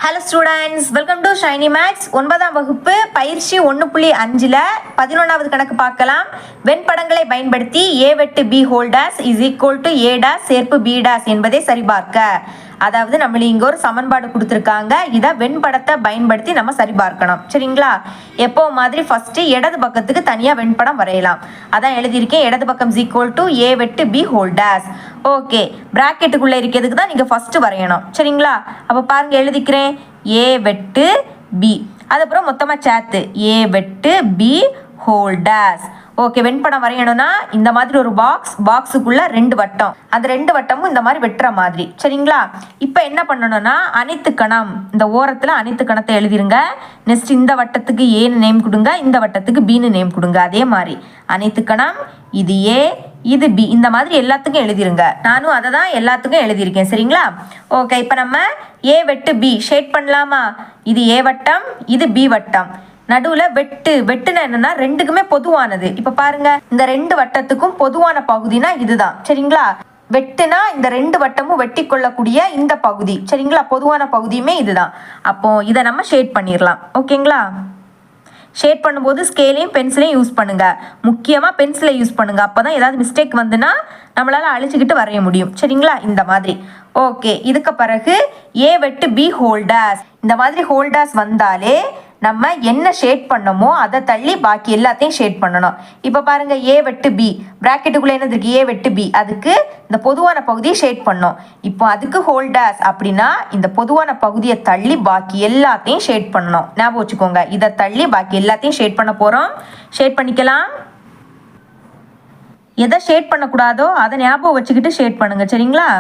Hello students, welcome to Shiny Max. 9ஆம் வகுப்பு பயிற்சி 1.5ல் 11வது கணக்கு பார்க்கலாம். வெண்படங்களை பயன்படுத்தி a வெட்டு b whole days is equal to a days சேர்ப்பு b டேஸ் என்பதை சரிபார்க்க. அதாவது நம்மளுக்கு இங்கே ஒரு சமன்பாடு கொடுத்துருக்காங்க. இதை வெண்படத்தை பயன்படுத்தி நம்ம சரிபார்க்கணும். சரிங்களா? எப்போ மாதிரி ஃபர்ஸ்ட் இடது பக்கத்துக்கு தனியாக வெண்படம் வரையலாம். அதான் எழுதியிருக்கேன். இடது பக்கம் இஸ் ஈக்குவல் டு a வெட்டு b ஹோல் டேஸ். ஓகே, பிராக்கெட்டுக்குள்ளே இருக்கிறதுக்கு தான் நீங்கள் ஃபர்ஸ்ட் வரையணும். சரிங்களா? அப்போ பாருங்க, எழுதிக்கிறேன் a வெட்டு b, அதுக்கப்புறம் மொத்தமாக சேர்த்து a வெட்டு b ஹோல் டேஸ். ஓகே, வெண்படம் வரையணும்னா இந்த மாதிரி ஒரு பாக்ஸுக்குள்ள 2 வட்டம், அந்த 2 வட்டமும் இந்த மாதிரி வெட்டுற மாதிரி. சரிங்களா? இப்போ என்ன பண்ணணும்னா அனைத்து கணம், இந்த ஓரத்தில் அனைத்து கணத்தை எழுதிருங்க. நெக்ஸ்ட் இந்த வட்டத்துக்கு ஏன்னு நேம் கொடுங்க, இந்த வட்டத்துக்கு பின்னு நேம் கொடுங்க. அதே மாதிரி அனைத்து கணம், இது ஏ இது பி, இந்த மாதிரி எல்லாத்துக்கும் எழுதிருங்க. நானும் அதை தான் எல்லாத்துக்கும் எழுதியிருக்கேன். சரிங்களா? ஓகே, இப்போ நம்ம ஏ வெட்டு பி ஷேட் பண்ணலாமா? இது ஏ வட்டம், இது பி வட்டம். நடுவில் வெட்டுனா என்னன்னா ரெண்டுக்குமே பொதுவானது. இப்போ பாருங்க, இந்த 2 வட்டத்துக்கும் பொதுவான பகுதினா இதுதான். சரிங்களா? வெட்டுனா இந்த 2 வட்டமும் வெட்டி கொள்ளக்கூடிய இந்த பகுதி. சரிங்களா? பொதுவான பகுதியுமே இதுதான். அப்போ இதை நம்ம ஷேட் பண்ணிடலாம். ஓகேங்களா? ஷேட் பண்ணும்போது ஸ்கேலையும் பென்சிலையும் யூஸ் பண்ணுங்க. முக்கியமாக பென்சிலை யூஸ் பண்ணுங்க. அப்போதான் ஏதாவது மிஸ்டேக் வந்துன்னா நம்மளால அழிச்சுக்கிட்டு வரைய முடியும். சரிங்களா? இந்த மாதிரி. ஓகே, இதுக்கு பிறகு ஏ வெட்டு பி ஹோல்டர்ஸ், இந்த மாதிரி ஹோல்டர்ஸ் வந்தாலே நம்ம என்ன ஷேட் பண்ணமோ அதை தள்ளி பாக்கி எல்லாத்தையும் ஷேட் பண்ணணும். இப்போ பாருங்க, ஏ வெட்டு பி பிராக்கெட்டுக்குள்ளே என்னது இருக்கு? ஏ வெட்டு பி, அதுக்கு இந்த பொதுவான பகுதியை ஷேட் பண்ணோம். இப்போ அதுக்கு ஹோல்டர்ஸ் அப்படின்னா இந்த பொதுவான பகுதியை தள்ளி பாக்கி எல்லாத்தையும் ஷேட் பண்ணணும். ஞாபகம் வச்சுக்கோங்க, இதை தள்ளி பாக்கி எல்லாத்தையும் ஷேட் பண்ண போகிறோம். ஷேட் பண்ணிக்கலாம். எதை ஷேட் பண்ணக்கூடாதோ அதை ஞாபகம் வச்சுக்கிட்டு ஷேட் பண்ணுங்க. சரிங்களா?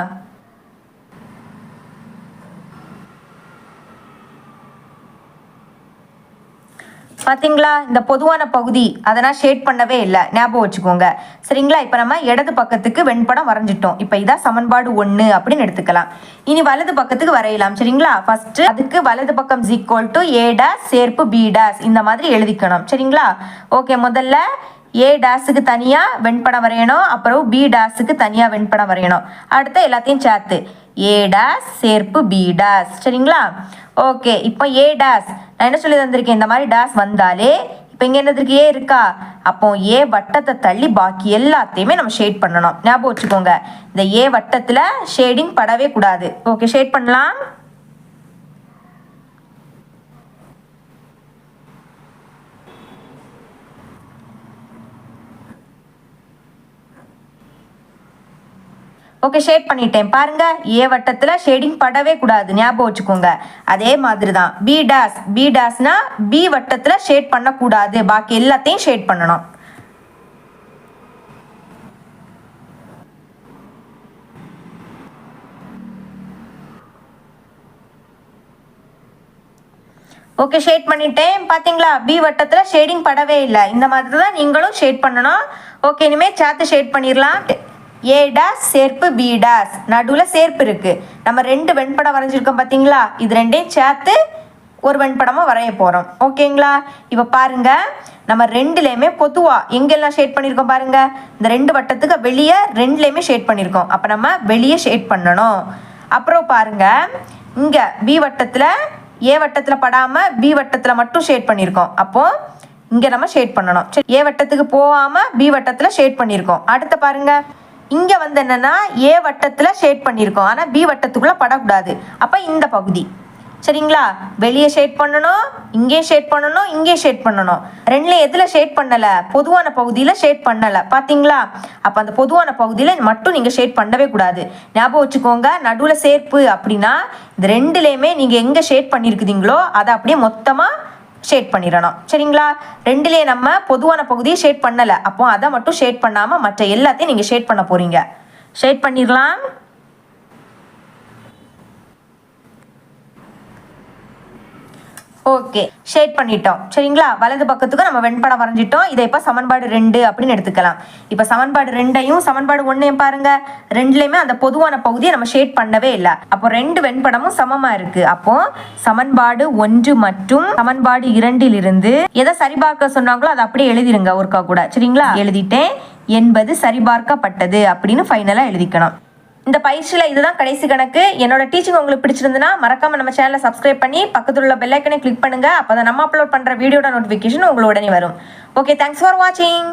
பார்த்தீங்களா? இந்த பொதுவான பகுதி அதை நான் ஷேட் பண்ணவே இல்லை, ஞாபகம் வச்சுக்கோங்க. சரிங்களா? இப்போ நம்ம இடது பக்கத்துக்கு வெண்படம் வரைஞ்சிட்டோம். இப்போ இதான் சமன்பாடு 1 அப்படின்னு எடுத்துக்கலாம். இனி வலது பக்கத்துக்கு வரையலாம். சரிங்களா? ஃபர்ஸ்ட் அதுக்கு வலது பக்கம் is equal to a days சேர்ப்பு b டேஸ், இந்த மாதிரி எழுதிக்கணும். சரிங்களா? ஓகே, முதல்ல a டேஸுக்கு தனியாக வெண்படம் வரையணும், அப்புறம் b டேஸுக்கு தனியாக வெண்படம் வரையணும். அடுத்து எல்லாத்தையும் சேர்த்து a டேஸ் சேர்ப்பு b டேஸ். சரிங்களா? ஓகே, இப்போ a டேஸ் நான் என்ன சொல்லி தந்திருக்கேன்? இந்த மாதிரி டேஸ் வந்தாலே இப்போ இங்கே என்னது இருக்கு? ஏ இருக்கா? அப்போ ஏ வட்டத்தை தள்ளி பாக்கி எல்லாத்தையுமே நம்ம ஷேட் பண்ணணும். ஞாபகம் வச்சுக்கோங்க, இந்த ஏ வட்டத்தில் ஷேடிங் படவே கூடாது. ஓகே, ஷேட் பண்ணலாம். ஓகே, ஷேட் பண்ணிட்டேன். பாருங்க, ஏ வட்டத்தில் ஷேடிங் படவே கூடாது, ஞாபகம் வச்சுக்கோங்க. அதே மாதிரி தான் பி டேஸ்னா பி வட்டத்தில் ஷேட் பண்ணக்கூடாது, பாக்கி எல்லாத்தையும் ஷேட் பண்ணணும். ஓகே, ஷேட் பண்ணிட்டேன். பார்த்தீங்களா? பி வட்டத்தில் ஷேடிங் படவே இல்லை. இந்த மாதிரி தான் நீங்களும் ஷேட் பண்ணணும். ஓகே, இனிமேல் சேர்த்து ஷேட் பண்ணிடலாம். ஏ டேஸ் சேர்ப்பு பி டேஸ், நடுவில் சேர்ப்பு இருக்கு. நம்ம 2 வெண்படம் வரைஞ்சிருக்கோம். பார்த்தீங்களா? இது 2ஐயும் சேர்த்து ஒரு வெண்படமாக வரைய போகிறோம். ஓகேங்களா? இப்போ பாருங்க, நம்ம 2லேயுமே பொதுவாக எங்கெல்லாம் ஷேட் பண்ணியிருக்கோம் பாருங்க. இந்த 2 வட்டத்துக்கு வெளியே 2லேயுமே ஷேட் பண்ணியிருக்கோம். அப்போ நம்ம வெளியே ஷேட் பண்ணணும். அப்புறம் பாருங்க, இங்கே பி வட்டத்தில் ஏ வட்டத்தில் படாமல் பி வட்டத்தில் மட்டும் ஷேட் பண்ணியிருக்கோம். அப்போது இங்கே நம்ம ஷேட் பண்ணணும். சரி, ஏ வட்டத்துக்கு போகாமல் பி வட்டத்தில் ஷேட் பண்ணியிருக்கோம். அடுத்து பாருங்க, இங்கே வந்து என்னன்னா ஏ வட்டத்தில் ஷேட் பண்ணியிருக்கோம், ஆனால் பி வட்டத்துக்குள்ளே படக்கூடாது. அப்போ இந்த பகுதி. சரிங்களா? வெளியே ஷேட் பண்ணணும், இங்கே ஷேட் பண்ணணும், இங்கே ஷேட் பண்ணணும். 2ல எதில் ஷேட் பண்ணலை? பொதுவான பகுதியில் ஷேட் பண்ணலை. பார்த்தீங்களா? அப்போ அந்த பொதுவான பகுதியில் மட்டும் நீங்கள் ஷேட் பண்ணவே கூடாது. ஞாபகம் வச்சுக்கோங்க, நடுவில் சேர்ப்பு அப்படின்னா இந்த 2லேயுமே நீங்கள் எங்கே ஷேட் பண்ணியிருக்குதுங்களோ அதை அப்படியே மொத்தமாக ஷேட் பண்ணிடணும். சரிங்களா? 2லேயே நம்ம பொதுவான பகுதியை ஷேட் பண்ணலை, அப்போ அதை மட்டும் ஷேட் பண்ணாமல் மற்ற எல்லாத்தையும் நீங்கள் ஷேட் பண்ண போகிறீங்க. ஷேட் பண்ணிடலாம். ஓகே, ஷேட் பண்ணிட்டோம். சரிங்களா? வலது பக்கத்துக்கு நம்ம வெண்படம் வரைஞ்சிட்டோம். இதை இப்போ சமன்பாடு 2 அப்படின்னு எடுத்துக்கலாம். இப்போ சமன்பாடு 2ஐயும் சமன்பாடு 1ஐயும் பாருங்க, 2லேயுமே அந்த பொதுவான பகுதியை நம்ம ஷேட் பண்ணவே இல்லை. அப்போ 2 வெண்படமும் சமமா இருக்கு. அப்போ சமன்பாடு 1 மற்றும் சமன்பாடு 2லிருந்து எதை சரிபார்க்க சொன்னாங்களோ அதை அப்படியே எழுதிருங்க ஒருக்கா கூட. சரிங்களா? எழுதிட்டேன். என்பது சரிபார்க்கப்பட்டது அப்படின்னு ஃபைனலாக எழுதிக்கணும். இந்த பயிற்சியில் இதுதான் கடைசி கணக்கு. என்னோட டீச்சிங் உங்களுக்கு பிடிச்சிருந்துன்னா மறக்காம நம்ம சேனலை சப்ஸ்கிரைப் பண்ணி பக்கத்தில் உள்ள பெல் ஐக்கனை கிளிக் பண்ணுங்க. அப்போ நம்ம அப்லோட் பண்ணுற வீடியோட நோட்டிஃபிகேஷன் உங்களுக்கு உடனே வரும். ஓகே, தேங்க்ஸ் ஃபார் வாட்சிங்.